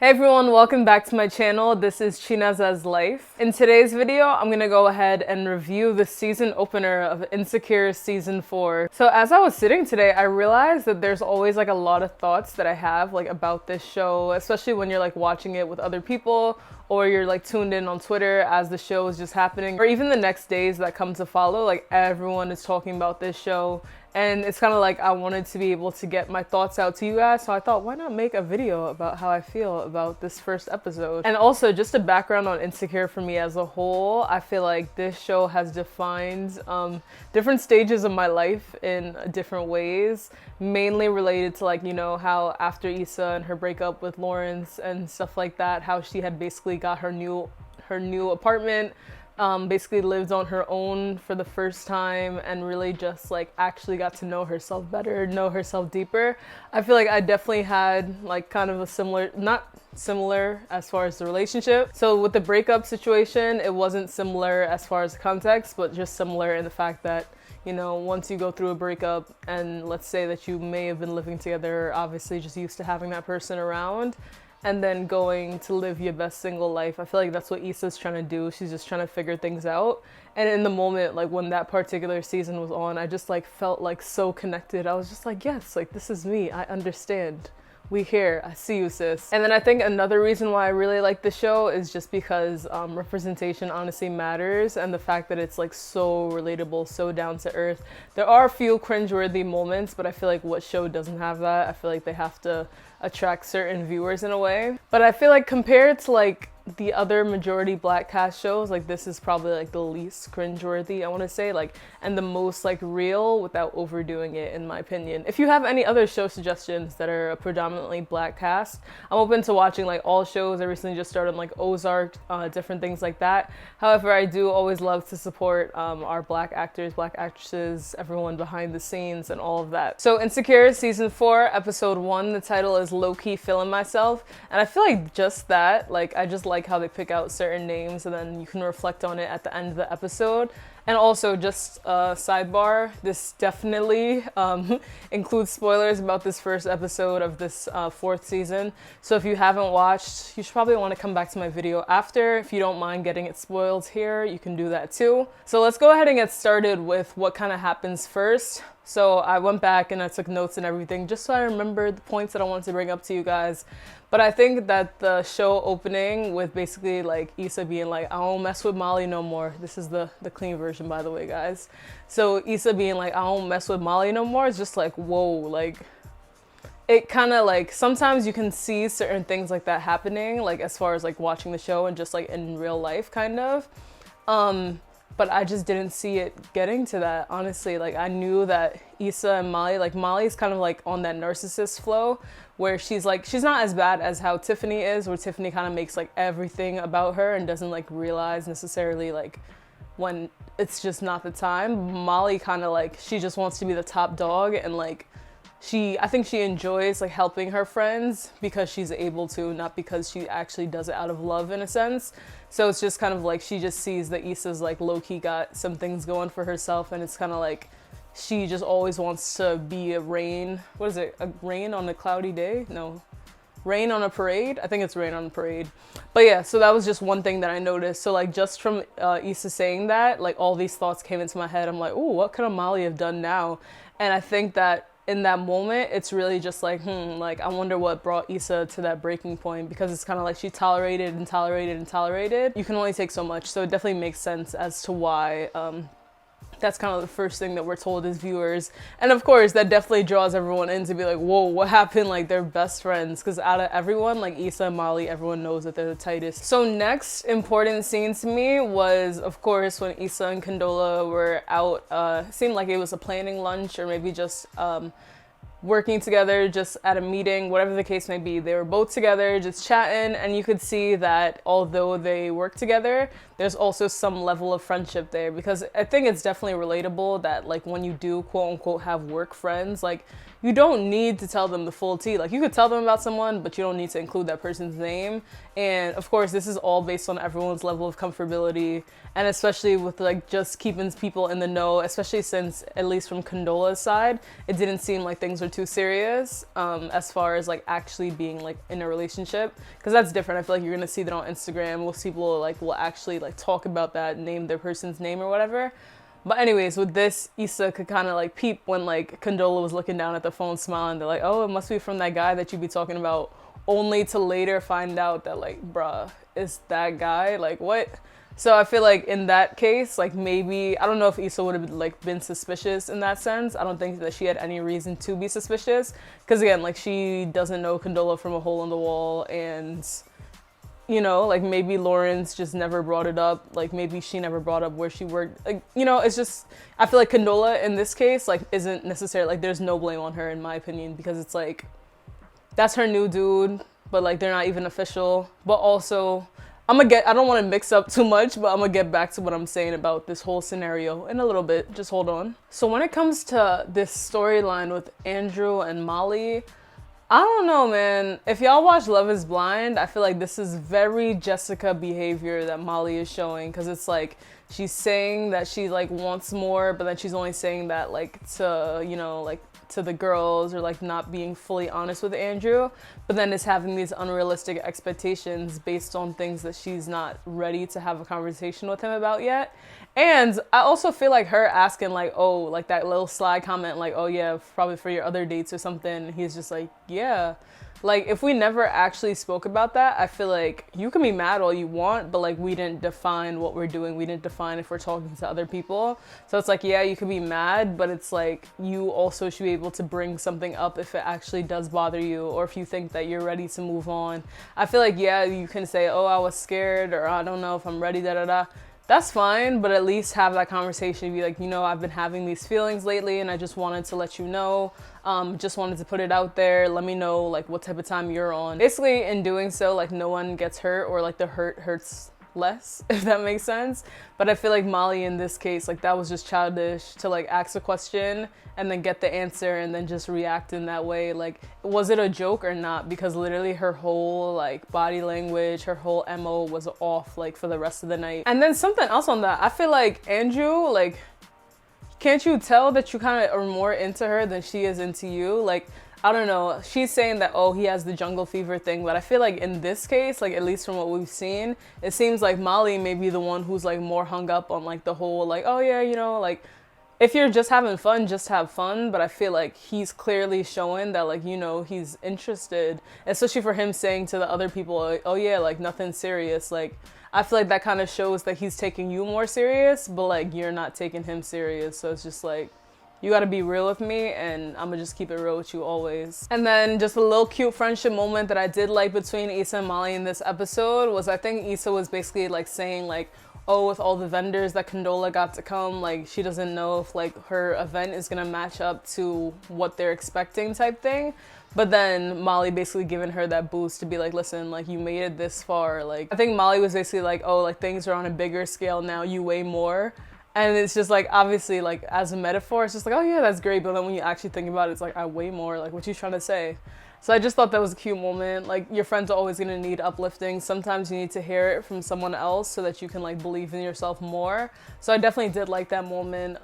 Hey everyone, welcome back to my channel. This is Chinezeslife. In today's video, I'm gonna go ahead and review the season opener of Insecure season 4. So as I was sitting today, I realized that there's always like a lot of thoughts that I have like about this show, especially when you're like watching it with other people or you're like tuned in on Twitter as the show is just happening, or even the next days that come to follow, like everyone is talking about this show. And it's kind of like I wanted to be able to get my thoughts out to you guys, so I thought, why not make a video about how I feel about this first episode? And also, just a background on Insecure for me as a whole, I feel like this show has defined different stages of my life in different ways, mainly related to like, you know, how after Issa and her breakup with Lawrence and stuff like that, how she had basically got her new apartment, basically lived on her own for the first time and really just like actually got to know herself better, know herself deeper. I feel like I definitely had like kind of a similar, not similar as far as the relationship. So with the breakup situation, it wasn't similar as far as the context, but just similar in the fact that, you know, once you go through a breakup and let's say that you may have been living together, obviously just used to having that person around, and then going to live your best single life. I feel like that's what Issa's trying to do. She's just trying to figure things out. And in the moment, like when that particular season was on, I just like felt like so connected. I was just like, yes, like this is me. I understand. We here. I see you, sis. And then I think another reason why I really like the show is just because representation honestly matters, and the fact that it's like so relatable, so down to earth. There are a few cringeworthy moments, but I feel like what show doesn't have that? I feel like they have to attract certain viewers in a way. But I feel like compared to like the other majority black cast shows, like this is probably like the least cringeworthy, I want to say, like, and the most like real without overdoing it, in my opinion. If you have any other show suggestions that are a predominantly black cast, I'm open to watching like all shows. I recently just started like Ozark, different things like that. However, I do always love to support our black actors, black actresses, everyone behind the scenes and all of that. So Insecure season 4 episode 1, the title is Low-Key Feeling Myself, and I feel like just that, like I just like how they pick out certain names and then you can reflect on it at the end of the episode. And also, just a sidebar, this definitely includes spoilers about this first episode of this 4th season. So if you haven't watched, you should probably want to come back to my video after. If you don't mind getting it spoiled here, you can do that too. So let's go ahead and get started with what kind of happens first. So I went back and I took notes and everything just so I remember the points that I wanted to bring up to you guys. But I think that the show opening with basically like Issa being like, I don't mess with Molly no more. This is the clean version, by the way, guys. So Issa being like, I don't mess with Molly no more is just like, whoa, like it kind of like sometimes you can see certain things like that happening, like as far as like watching the show and just like in real life kind of. But I just didn't see it getting to that, honestly. Like I knew that Issa and Molly, like Molly's kind of like on that narcissist flow where she's like, she's not as bad as how Tiffany is, where Tiffany kind of makes like everything about her and doesn't like realize necessarily like when it's just not the time. Molly kind of like, she just wants to be the top dog, and like I think she enjoys like helping her friends because she's able to, not because she actually does it out of love in a sense. So it's just kind of like she just sees that Issa's like low-key got some things going for herself, and it's kind of like she just always wants to be a rain. What is it? A rain on a cloudy day? No. Rain on a parade? I think it's rain on a parade. But yeah, so that was just one thing that I noticed. So like just from Issa saying that, like all these thoughts came into my head. I'm like, ooh, what could Molly have done now? And I think that in that moment, it's really just like, like I wonder what brought Issa to that breaking point, because it's kind of like she tolerated and tolerated and tolerated. You can only take so much. So it definitely makes sense as to why that's kind of the first thing that we're told as viewers. And of course, that definitely draws everyone in to be like, whoa, what happened? Like, they're best friends. Because out of everyone, like Issa and Molly, everyone knows that they're the tightest. So next important scene to me was, of course, when Issa and Condola were out. Seemed like it was a planning lunch or maybe just working together, just at a meeting, whatever the case may be. They were both together, just chatting, and you could see that although they work together, there's also some level of friendship there, because I think it's definitely relatable that like when you do quote unquote have work friends, like you don't need to tell them the full tea. Like, you could tell them about someone, but you don't need to include that person's name. And of course, this is all based on everyone's level of comfortability, and especially with like just keeping people in the know, especially since, at least from Condola's side, it didn't seem like things were too serious as far as like actually being like in a relationship, because that's different. I feel like you're gonna see that on Instagram. We'll see people like will actually like talk about that, name their person's name or whatever. But anyways, with this, Issa could kind of like peep when like Condola was looking down at the phone smiling. They're like, oh, it must be from that guy that you be talking about, only to later find out that like, bruh, it's that guy. Like, what? So I feel like in that case, like maybe, I don't know if Issa would have like been suspicious in that sense. I don't think that she had any reason to be suspicious. Because again, like she doesn't know Condola from a hole in the wall, and you know, like maybe Lawrence just never brought it up. Like maybe she never brought up where she worked. Like, you know, it's just, I feel like Condola in this case, like isn't necessarily, like there's no blame on her in my opinion, because it's like, that's her new dude, but like they're not even official. But also, I don't want to mix up too much, but I'm gonna get back to what I'm saying about this whole scenario in a little bit. Just hold on. So when it comes to this storyline with Andrew and Molly, I don't know, man. If y'all watch Love is Blind, I feel like this is very Jessica behavior that Molly is showing, because it's like she's saying that she like wants more, but then she's only saying that like to, you know, like to the girls, or like not being fully honest with Andrew, but then is having these unrealistic expectations based on things that she's not ready to have a conversation with him about yet. And I also feel like her asking like, oh, like that little sly comment, like, oh yeah, probably for your other dates or something. He's just like, yeah. Like, if we never actually spoke about that, I feel like you can be mad all you want, but like we didn't define what we're doing. We didn't define if we're talking to other people. So it's like, yeah, you could be mad, but it's like you also should be able to bring something up if it actually does bother you, or if you think that you're ready to move on. I feel like, yeah, you can say, oh, I was scared, or I don't know if I'm ready, da da da. That's fine, but at least have that conversation. Be like, you know, I've been having these feelings lately, and I just wanted to let you know. Just wanted to put it out there. Let me know like what type of time you're on. Basically, in doing so, like no one gets hurt, or like the hurt hurts less, if that makes sense. But I feel like Molly in this case, like that was just childish to like ask a question and then get the answer and then just react in that way. Like, was it a joke or not? Because literally her whole like body language, her whole MO was off like for the rest of the night. And then something else on that, I feel like Andrew, like, can't you tell that you kind of are more into her than she is into you? Like, I don't know. She's saying that, oh, he has the jungle fever thing. But I feel like in this case, like at least from what we've seen, it seems like Molly may be the one who's like more hung up on like the whole like, oh yeah, you know, like if you're just having fun, just have fun. But I feel like he's clearly showing that like, you know, he's interested, especially for him saying to the other people, like, oh yeah, like nothing serious. Like, I feel like that kind of shows that he's taking you more serious, but like you're not taking him serious. So it's just like, you gotta be real with me, and I'm gonna just keep it real with you always. And then just a little cute friendship moment that I did like between Issa and Molly in this episode was, I think Issa was basically like saying like, oh, with all the vendors that Condola got to come, like she doesn't know if like her event is gonna match up to what they're expecting type thing. But then Molly basically giving her that boost to be like, listen, like you made it this far. Like, I think Molly was basically like, oh, like things are on a bigger scale now, you weigh more. And it's just like, obviously, like as a metaphor, it's just like, oh yeah, that's great. But then when you actually think about it, it's like, I weigh more. Like, what you trying to say? So I just thought that was a cute moment. Like, your friends are always gonna need uplifting. Sometimes you need to hear it from someone else so that you can like believe in yourself more. So I definitely did like that moment.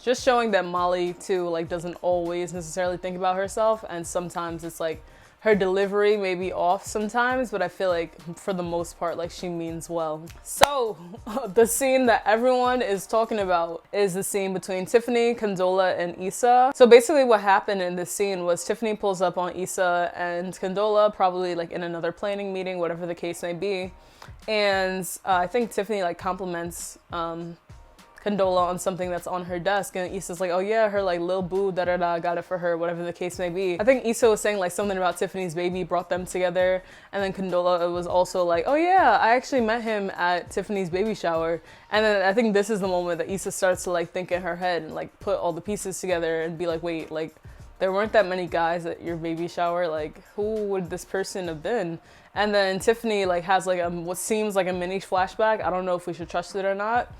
Just showing that Molly too, like doesn't always necessarily think about herself. And sometimes it's like, her delivery may be off sometimes, but I feel like for the most part, like she means well. So the scene that everyone is talking about is the scene between Tiffany, Condola, and Issa. So basically what happened in this scene was Tiffany pulls up on Issa and Condola, probably like in another planning meeting, whatever the case may be. And I think Tiffany like compliments Condola on something that's on her desk, and Issa's like, oh yeah, her like little boo, da da da, got it for her, whatever the case may be. I think Issa was saying like something about Tiffany's baby brought them together, and then Condola was also like, oh yeah, I actually met him at Tiffany's baby shower. And then I think this is the moment that Issa starts to like think in her head and like put all the pieces together and be like, wait, like there weren't that many guys at your baby shower, like who would this person have been? And then Tiffany like has like what seems like a mini flashback. I don't know if we should trust it or not.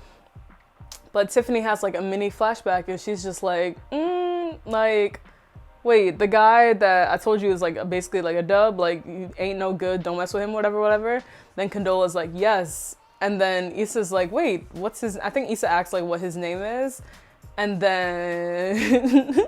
But Tiffany has like a mini flashback, and she's just like, like, wait, the guy that I told you is like basically like a dub, like you ain't no good, don't mess with him, whatever, whatever. Then Condola's like, yes. And then Issa's like, wait, what's his, I think Issa asks like what his name is. And then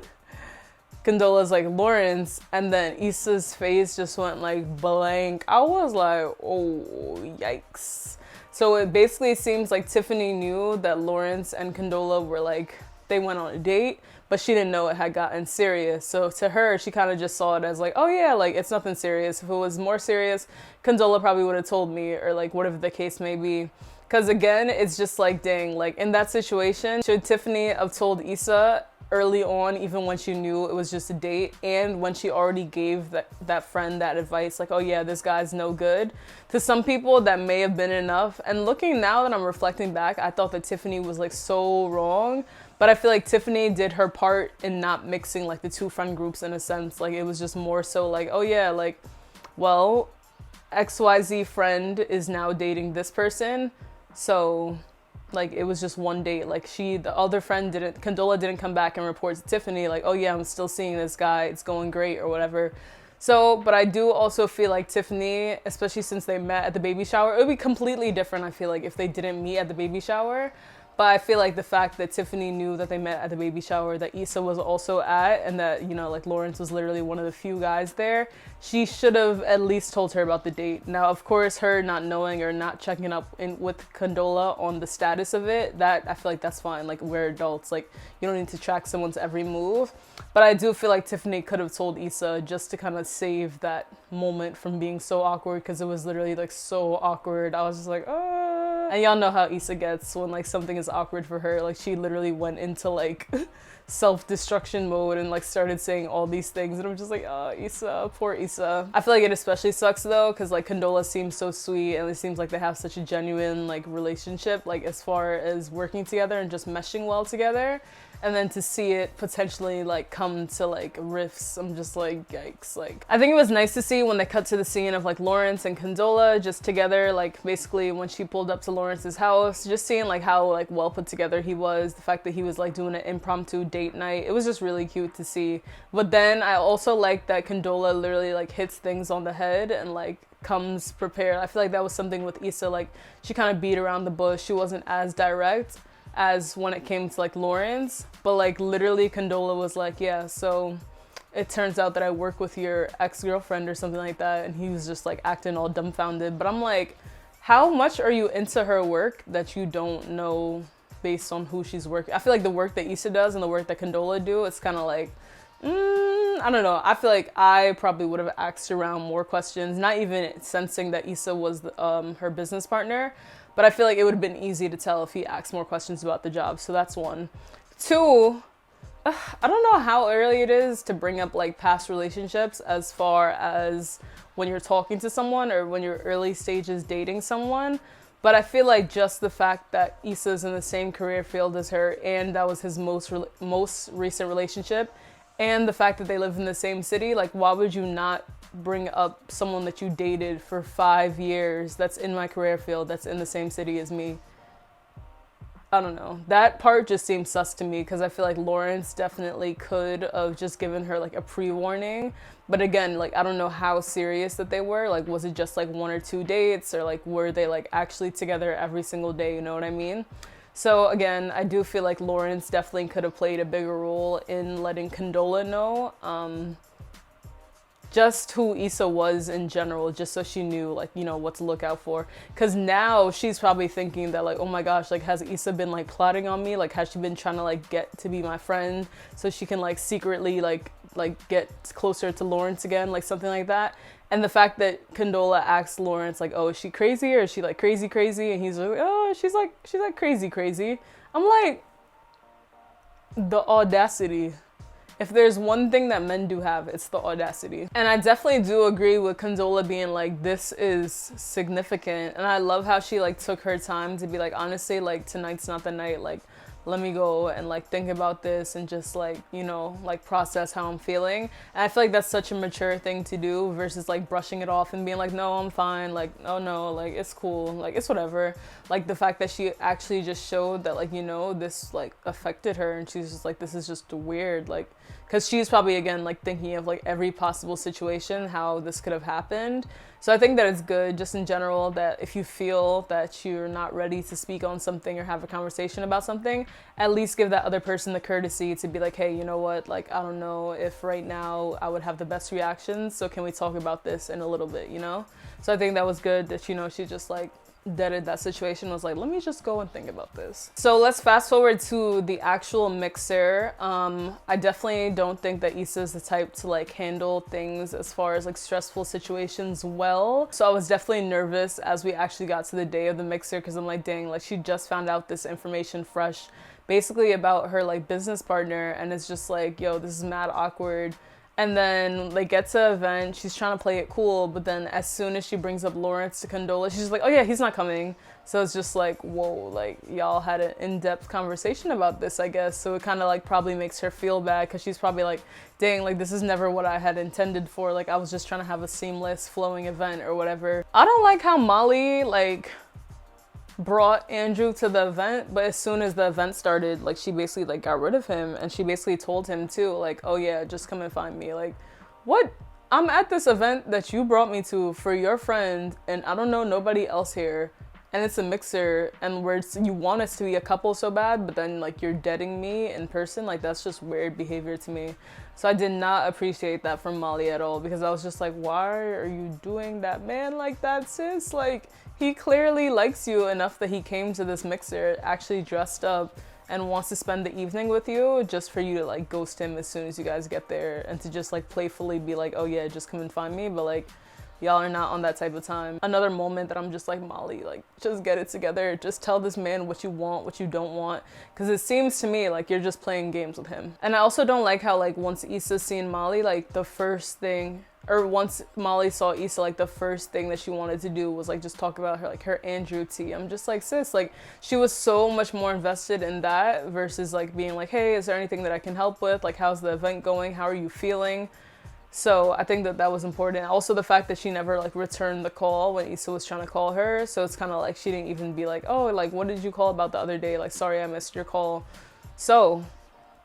Condola's like, Lawrence. And then Issa's face just went like blank. I was like, oh, yikes. So it basically seems like Tiffany knew that Lawrence and Condola were like, they went on a date, but she didn't know it had gotten serious. So to her, she kind of just saw it as like, oh yeah, like it's nothing serious. If it was more serious, Condola probably would have told me, or like whatever the case may be. Because again, it's just like, dang, like in that situation, should Tiffany have told Issa early on, even when she knew it was just a date, and when she already gave that friend that advice, like, oh yeah, this guy's no good? To some people, that may have been enough. And looking now that I'm reflecting back, I thought that Tiffany was like so wrong. But I feel like Tiffany did her part in not mixing like the two friend groups in a sense. Like it was just more so like, oh yeah, like, well, XYZ friend is now dating this person. So like it was just one date. Like the other friend Condola didn't come back and report to Tiffany like, oh yeah, I'm still seeing this guy, it's going great or whatever. So, but I do also feel like Tiffany, especially since they met at the baby shower, it would be completely different, I feel like, if they didn't meet at the baby shower. But I feel like the fact that Tiffany knew that they met at the baby shower, that Issa was also at, and that, you know, like Lawrence was literally one of the few guys there, she should have at least told her about the date. Now, of course, her not knowing or not checking up with Condola on the status of it, that I feel like that's fine. Like, we're adults. Like, you don't need to track someone's every move. But I do feel like Tiffany could have told Issa just to kind of save that moment from being so awkward, because it was literally like so awkward. I was just like, oh. And y'all know how Issa gets when like something is awkward for her. Like she literally went into like self-destruction mode and like started saying all these things, and I'm just like, oh, Issa, poor Issa. I feel like it especially sucks though, because like Condola seems so sweet and it seems like they have such a genuine like relationship, like as far as working together and just meshing well together. And then to see it potentially like come to like rifts, I'm just like, yikes. Like, I think it was nice to see when they cut to the scene of like Lawrence and Condola just together, like basically when she pulled up to Lawrence's house, just seeing like how like well put together he was, the fact that he was like doing an impromptu date night, it was just really cute to see. But then I also like that Condola literally like hits things on the head and like comes prepared. I feel like that was something with Issa, like she kind of beat around the bush, she wasn't as direct as when it came to like Lawrence, but like literally Condola was like, yeah, so it turns out that I work with your ex-girlfriend or something like that, and he was just like acting all dumbfounded. But I'm like, how much are you into her work that you don't know based on who she's working? I feel like the work that Issa does and the work that Condola do, it's kind of like, I don't know. I feel like I probably would have asked around more questions, not even sensing that Issa was her business partner. But I feel like it would have been easy to tell if he asked more questions about the job. So that's one. Two, I don't know how early it is to bring up like past relationships as far as when you're talking to someone or when you're early stages dating someone. But I feel like just the fact that Issa's in the same career field as her, and that was his most recent relationship, and the fact that they live in the same city, like why would you not bring up someone that you dated for 5 years that's in my career field, that's in the same city as me? I don't know. That part just seems sus to me, because I feel like Lawrence definitely could have just given her like a pre-warning. But again, like I don't know how serious that they were. Like was it just like 1 or 2 dates, or like were they like actually together every single day, you know what I mean? So again, I do feel like Lawrence definitely could have played a bigger role in letting Condola know just who Issa was in general, just so she knew like, you know, what to look out for. Because now she's probably thinking that like, oh my gosh, like has Issa been like plotting on me? Like has she been trying to like get to be my friend so she can like secretly like get closer to Lawrence again, like something like that. And the fact that Condola asked Lawrence like, oh, is she crazy, or is she like crazy and he's like, oh, she's like crazy. I'm like, the audacity. If there's one thing that men do have, it's the audacity. And I definitely do agree with Condola being like, this is significant. And I love how she like took her time to be like, honestly, like tonight's not the night. Like let me go and like think about this and just like, you know, like process how I'm feeling. And I feel like that's such a mature thing to do versus like brushing it off and being like, no, I'm fine. Like, oh no, like it's cool. Like it's whatever. Like the fact that she actually just showed that like, you know, this like affected her and she's just like, this is just weird. Like, because she's probably again like thinking of like every possible situation how this could have happened. So I think that it's good just in general that if you feel that you're not ready to speak on something or have a conversation about something, at least give that other person the courtesy to be like, hey, you know what, like I don't know if right now I would have the best reactions, so can we talk about this in a little bit, you know? So I think that was good that, you know, she just like deaded that situation, was like, let me just go and think about this. So let's fast forward to the actual mixer. I definitely don't think that Issa is the type to like handle things as far as like stressful situations well. So I was definitely nervous as we actually got to the day of the mixer, because I'm like, dang, like she just found out this information fresh basically about her like business partner, and it's just like, yo, this is mad awkward. And then they get to an event, she's trying to play it cool, but then as soon as she brings up Lawrence to condole, she's just like, oh yeah, he's not coming. So it's just like, whoa, like y'all had an in-depth conversation about this, I guess. So it kind of like probably makes her feel bad, because she's probably like, dang, like this is never what I had intended for. Like I was just trying to have a seamless flowing event or whatever. I don't like how Molly like brought Andrew to the event, but as soon as the event started, like she basically like got rid of him, and she basically told him too, like, oh yeah, just come and find me. Like, what? I'm at this event that you brought me to for your friend, and I don't know nobody else here, and it's a mixer, and you want us to be a couple so bad, but then like you're deading me in person. Like that's just weird behavior to me. So I did not appreciate that from Molly at all, because I was just like, why are you doing that man like that, sis? Like he clearly likes you enough that he came to this mixer actually dressed up and wants to spend the evening with you, just for you to like ghost him as soon as you guys get there, and to just like playfully be like, oh yeah, just come and find me. But like, y'all are not on that type of time. Another moment that I'm just like, Molly, like just get it together. Just tell this man what you want, what you don't want. Because it seems to me like you're just playing games with him. And I also don't like how like once Issa seen Molly, like the first thing, or once Molly saw Issa, like the first thing that she wanted to do was like just talk about her, like her Andrew tea. I'm just like, sis, like she was so much more invested in that versus like being like, hey, is there anything that I can help with? Like, how's the event going? How are you feeling? So I think that that was important. Also the fact that she never like returned the call when Issa was trying to call her. So it's kind of like she didn't even be like, oh, like what did you call about the other day? Like, sorry, I missed your call. So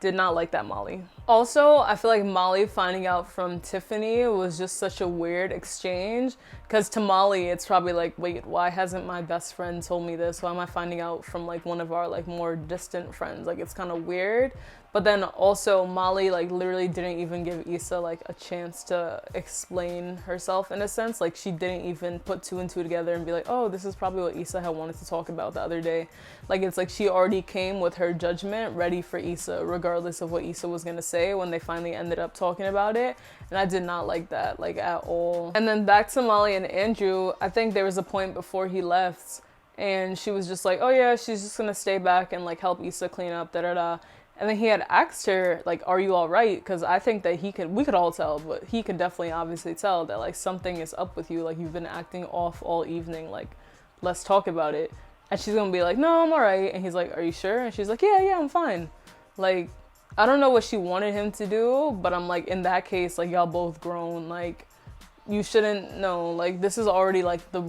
did not like that, Molly. Also, I feel like Molly finding out from Tiffany was just such a weird exchange, because to Molly, it's probably like, wait, why hasn't my best friend told me this? Why am I finding out from like one of our like more distant friends? Like it's kind of weird. But then also Molly like literally didn't even give Issa like a chance to explain herself in a sense. Like she didn't even put two and two together and be like, oh, this is probably what Issa had wanted to talk about the other day. Like it's like she already came with her judgment ready for Issa, regardless of what Issa was gonna say when they finally ended up talking about it. And I did not like that, like at all. And then back to Molly and Andrew, I think there was a point before he left and she was just like, oh yeah, she's just gonna stay back and like help Issa clean up, da da da. And then he had asked her, like, are you all right? Because I think that we could all tell, but he could definitely obviously tell that, like, something is up with you. Like, you've been acting off all evening. Like, let's talk about it. And she's going to be like, no, I'm all right. And he's like, are you sure? And she's like, yeah, I'm fine. Like, I don't know what she wanted him to do, but I'm like, in that case, like, y'all both grown. Like, you shouldn't know. Like, this is already, like, the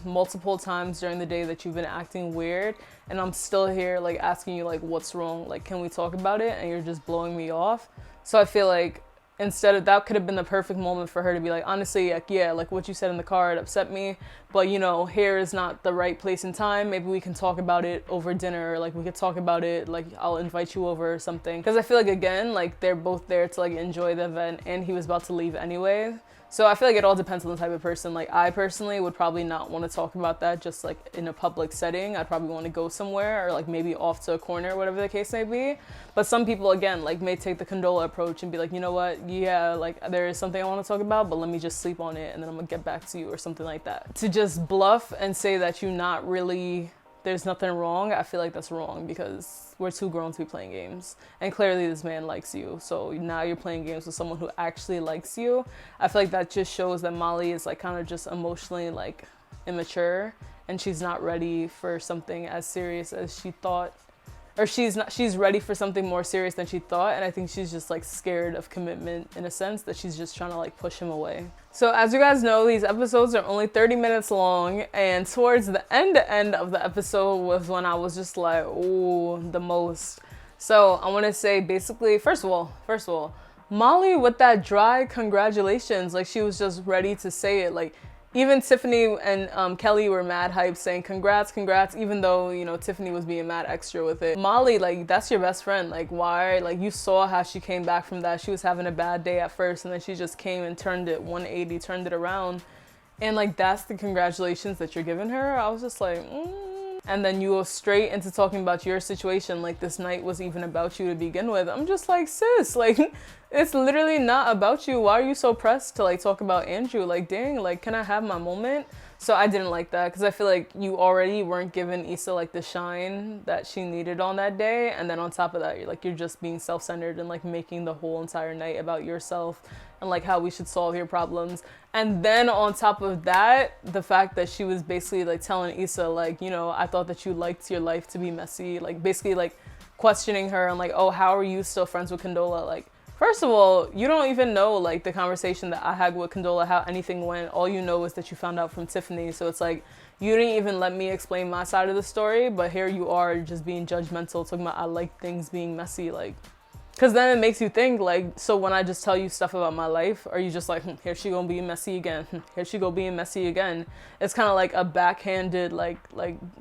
multiple times during the day that you've been acting weird. And I'm still here, like, asking you, like, what's wrong? Like, can we talk about it? And you're just blowing me off. So I feel like instead of that, could have been the perfect moment for her to be like, honestly, like, yeah, like what you said in the car, it upset me. But, you know, here is not the right place and time. Maybe we can talk about it over dinner. Or, like, we could talk about it. Like, I'll invite you over or something. Because I feel like, again, like, they're both there to, like, enjoy the event. And he was about to leave anyway. So I feel like it all depends on the type of person. Like I personally would probably not want to talk about that just like in a public setting. I'd probably want to go somewhere or like maybe off to a corner, whatever the case may be. But some people again like may take the condola approach and be like, you know what, yeah, like there is something I want to talk about, but let me just sleep on it and then I'm gonna get back to you or something like that. To just bluff and say that you're not really, there's nothing wrong, I feel like that's wrong because we're too grown to be playing games. And clearly this man likes you. So now you're playing games with someone who actually likes you. I feel like that just shows that Molly is like kind of just emotionally like immature and she's not ready for something as serious as she thought or she's ready for something more serious than she thought, and I think she's just like scared of commitment in a sense, that she's just trying to like push him away. So as you guys know, these episodes are only 30 minutes long, and towards the end of the episode was when I was just like, ooh, the most. So I want to say basically, first of all, Molly with that dry congratulations, like she was just ready to say it. Like even Tiffany and Kelly were mad hype saying congrats, even though, you know, Tiffany was being mad extra with it. Molly, like, that's your best friend. Like, why? Like, you saw how she came back from that. She was having a bad day at first, and then she just came and turned it 180, turned it around. And, like, that's the congratulations that you're giving her. I was just like, And then you go straight into talking about your situation, like this night was even about you to begin with. I'm just like, sis, like, it's literally not about you. Why are you so pressed to like talk about Andrew? Like, dang, like, can I have my moment? So I didn't like that, because I feel like you already weren't giving Issa like the shine that she needed on that day. And then on top of that, you're just being self-centered and like making the whole entire night about yourself and like how we should solve your problems. And then on top of that, the fact that she was basically like telling Issa, like, you know, I thought that you liked your life to be messy, like basically like questioning her and like, oh, how are you still friends with Condola? Like, first of all, you don't even know like the conversation that I had with Condola, how anything went. All you know is that you found out from Tiffany. So it's like, you didn't even let me explain my side of the story, but here you are just being judgmental, talking about I like things being messy. Like, because then it makes you think, like, so when I just tell you stuff about my life, are you just like, here she gonna be messy again, here she go being messy again? It's kind of like a backhanded, like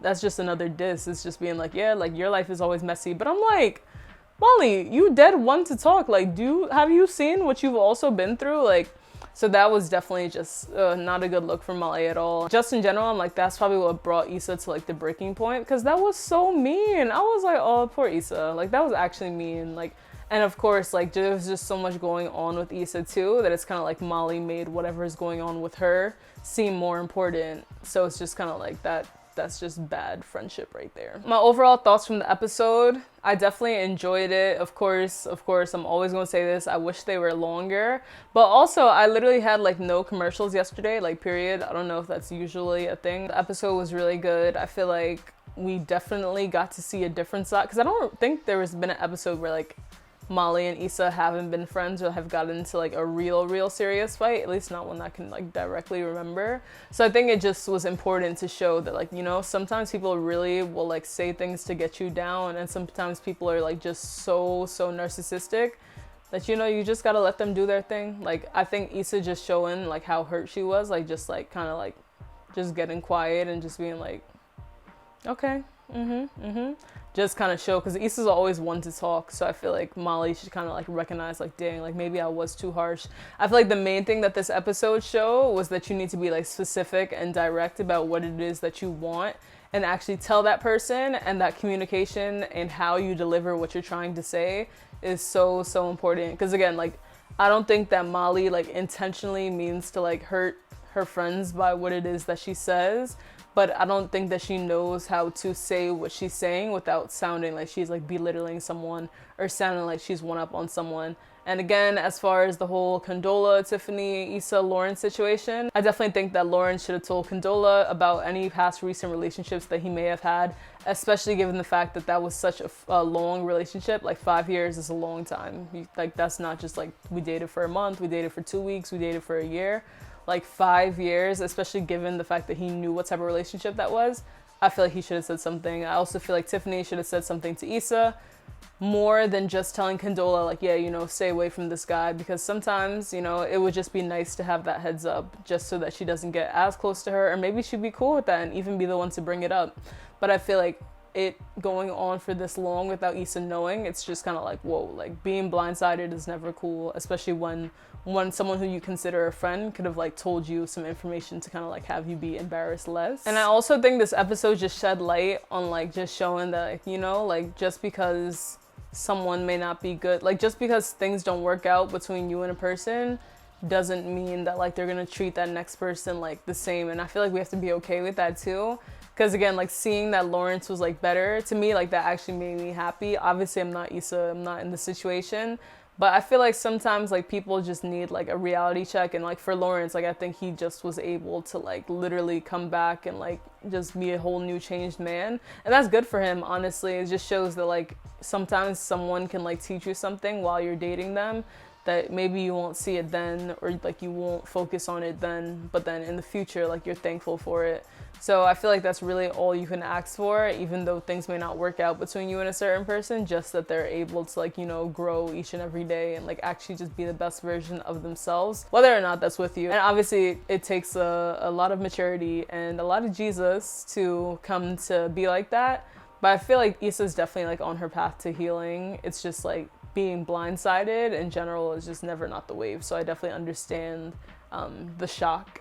that's just another diss. It's just being like, yeah, like your life is always messy. But I'm like, Molly, you dead one to talk. Like, have you seen what you've also been through? Like, so that was definitely just not a good look for Molly at all. Just in general, I'm like, that's probably what brought Issa to like the breaking point, because that was so mean. I was like, oh, poor Issa. Like, that was actually mean. Like, and of course, like, there's just so much going on with Issa too, that it's kind of like Molly made whatever is going on with her seem more important. So it's just kind of like that's just bad friendship right there. My overall thoughts from the episode, I definitely enjoyed it. Of course, I'm always gonna say this, I wish they were longer. But also, I literally had like no commercials yesterday, like period. I don't know if that's usually a thing. The episode was really good. I feel like we definitely got to see a different side, because I don't think there has been an episode where like Molly and Issa haven't been friends or have gotten into like a real serious fight, at least not one that I can like directly remember. So I think it just was important to show that, like, you know, sometimes people really will like say things to get you down, and sometimes people are like just so narcissistic that, you know, you just gotta let them do their thing. Like, I think Issa just showing like how hurt she was, like just like kind of like just getting quiet and just being like, okay, just kind of show, because Issa's always one to talk. So I feel like Molly should kind of like recognize, like, dang, like maybe I was too harsh. I feel like the main thing that this episode showed was that you need to be like specific and direct about what it is that you want, and actually tell that person, and that communication and how you deliver what you're trying to say is so important. Because again, like, I don't think that Molly like intentionally means to like hurt her friends by what it is that she says, but I don't think that she knows how to say what she's saying without sounding like she's like belittling someone or sounding like she's one up on someone. And again, as far as the whole Condola, Tiffany, Issa, Lauren situation, I definitely think that Lauren should have told Condola about any past recent relationships that he may have had, especially given the fact that that was such a long relationship. Like 5 years is a long time. Like, that's not just like we dated for a month, we dated for 2 weeks, we dated for a year. Like 5 years, especially given the fact that he knew what type of relationship that was. I feel like he should have said something. I also feel like Tiffany should have said something to Issa, more than just telling Condola, like, yeah, you know, stay away from this guy, because sometimes, you know, it would just be nice to have that heads up just so that she doesn't get as close to her, or maybe she'd be cool with that and even be the one to bring it up. But I feel like it going on for this long without Issa knowing, it's just kind of like, whoa, like being blindsided is never cool, especially when someone who you consider a friend could have like told you some information to kind of like have you be embarrassed less. And I also think this episode just shed light on like just showing that, like, you know, like just because someone may not be good, like just because things don't work out between you and a person doesn't mean that like they're gonna treat that next person like the same. And I feel like we have to be okay with that too. Because again, like seeing that Lawrence was like better, to me, like that actually made me happy. Obviously I'm not Issa, I'm not in the situation, But I feel like sometimes like people just need like a reality check, and like for Lawrence, like I think he just was able to like literally come back and like just be a whole new changed man. And that's good for him, honestly. It just shows that like sometimes someone can like teach you something while you're dating them that maybe you won't see it then, or like you won't focus on it then, but then in the future like you're thankful for it. So I feel like that's really all you can ask for, even though things may not work out between you and a certain person, just that they're able to like, you know, grow each and every day and like actually just be the best version of themselves, whether or not that's with you. And obviously it takes a lot of maturity and a lot of Jesus to come to be like that. But I feel like Issa's definitely like on her path to healing. It's just like being blindsided in general is just never not the wave. So I definitely understand the shock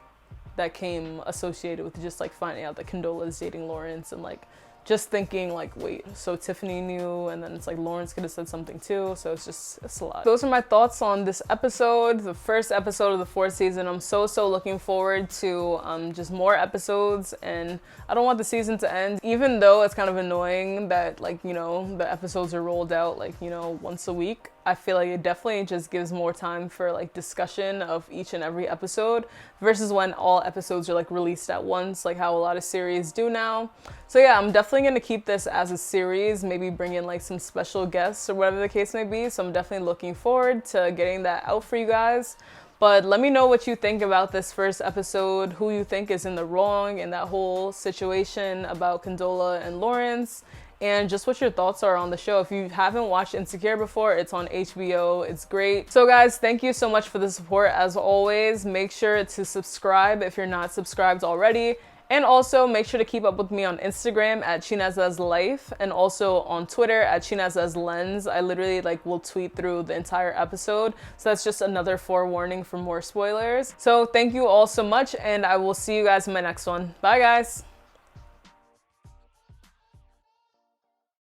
that came associated with just like finding out that Condola is dating Lawrence, and like just thinking like, wait, so Tiffany knew, and then it's like Lawrence could have said something too. So it's a lot. Those are my thoughts on this episode, the first episode of the 4th season. I'm so looking forward to just more episodes, and I don't want the season to end, even though it's kind of annoying that like, you know, the episodes are rolled out like, you know, once a week. I feel like it definitely just gives more time for like discussion of each and every episode versus when all episodes are like released at once, like how a lot of series do now. So yeah, I'm definitely going to keep this as a series, maybe bring in like some special guests or whatever the case may be. So I'm definitely looking forward to getting that out for you guys. But let me know what you think about this first episode, who you think is in the wrong in that whole situation about Condola and Lawrence, and just what your thoughts are on the show. If you haven't watched Insecure before, it's on HBO. It's great. So guys, thank you so much for the support as always. Make sure to subscribe if you're not subscribed already. And also make sure to keep up with me on Instagram at chinezeslife, and also on Twitter at chinezesLens. I literally like will tweet through the entire episode. So that's just another forewarning for more spoilers. So thank you all so much, and I will see you guys in my next one. Bye guys.